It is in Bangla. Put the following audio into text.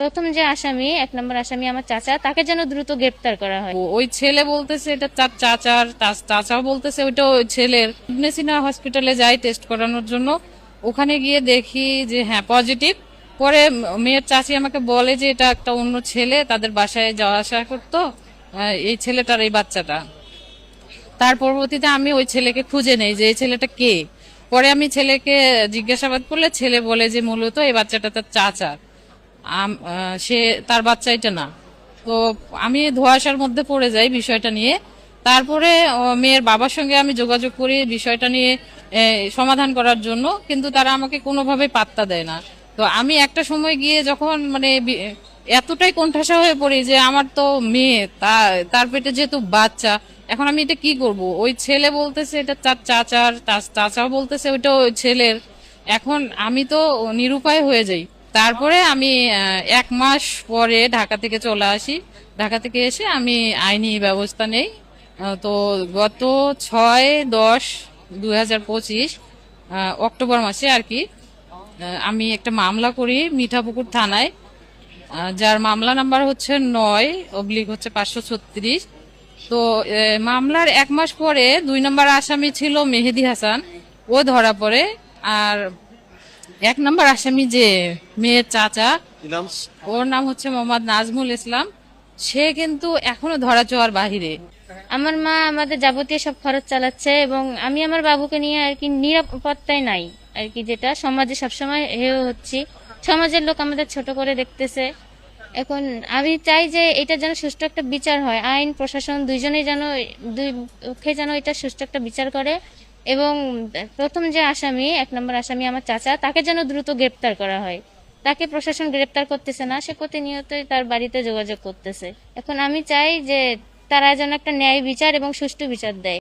প্রথম যে আসামি, 1 নম্বর আসামি আমার চাচা, তাকে যেন দ্রুত গ্রেপ্তার করা হয়। ওই ছেলে বলতেছে এটা তার চাচার, তার চাচাও বলতেছে ওইটা ওই ছেলের। ইবনে সিনা হসপিটালে যাই টেস্ট করানোর জন্য। ওখানে গিয়ে দেখি যে হ্যাঁ পজিটিভ। পরে মেয়ের চাচি আমাকে বলে যে এটা একটা অন্য ছেলে, তাদের বাসায় যাওয়া আসা করতো, এই ছেলেটার এই বাচ্চাটা। তার পরবর্তীতে আমি ওই ছেলেকে খুঁজে নেই যে এই ছেলেটা কে। পরে আমি ছেলেকে জিজ্ঞাসাবাদ করলে ছেলে বলে যে মূলত এই বাচ্চাটা তার চাচা, সে তার বাচ্চা এটা না। তো আমি ধোঁয়াশার মধ্যে পড়ে যাই বিষয়টা নিয়ে। তারপরে মেয়ের বাবার সঙ্গে আমি যোগাযোগ করি বিষয়টা নিয়ে সমাধান করার জন্য, কিন্তু তারা আমাকে কোনোভাবে পাত্তা দেয় না। তো আমি একটা সময় গিয়ে যখন মানে এতটাই কোণঠাসা হয়ে পড়ি যে আমার তো মেয়ে, তার পেটে যেহেতু বাচ্চা, এখন আমি এটা কি করব? ওই ছেলে বলতেছে এটা তার চাচার, তার চাচাও বলতেছে ওইটা ওই ছেলের। এখন আমি তো নিরুপায় হয়ে যাই। তারপরে আমি 1 মাস পরে ঢাকা থেকে চলে আসি। ঢাকা থেকে এসে আমি আইনি ব্যবস্থা নেই। তো গত 6-10-2025 অক্টোবর মাসে আর কি আমি একটা মামলা করি মিঠাপুকুর থানায়, যার মামলা নাম্বার হচ্ছে 9/536। তো মামলার 1 মাস পরে 2 নম্বর আসামি ছিল মেহেদি হাসান, ও ধরা পড়ে। আর 1 নম্বর আসামি যে মেয়ের চাচা, ওর নাম হচ্ছে মোহাম্মদ নাজমুল ইসলাম, সে কিন্তু এখনো ধরা ছোঁয়ার বাহিরে। আমার মা আমাদের যাবতীয় সব খরচ চালাচ্ছে এবং আমি আমার বাবুকে নিয়ে আর কি নিরাপত্তায় নাই আর কি, যেটা সমাজে সবসময় হেয় হচ্ছি। সমাজের লোক আমাদের ছোট করে দেখতেছে। এখন আমি চাই যে এটা যেন সুষ্ঠু একটা বিচার হয়, আইন প্রশাসন দুইজনেই যেন, দুই পক্ষে যেন এটা সুষ্ঠু একটা বিচার করে। এবং প্রথম যে আসামি, 1 নম্বর আসামি আমার চাচা, তাকে যেন দ্রুত গ্রেপ্তার করা হয়। তাকে প্রশাসন গ্রেপ্তার করতেছে না, সে প্রতিনিয়তই তার বাড়িতে যোগাযোগ করতেছে। এখন আমি চাই যে তারা যেন একটা ন্যায় বিচার এবং সুষ্ঠু বিচার দেয়।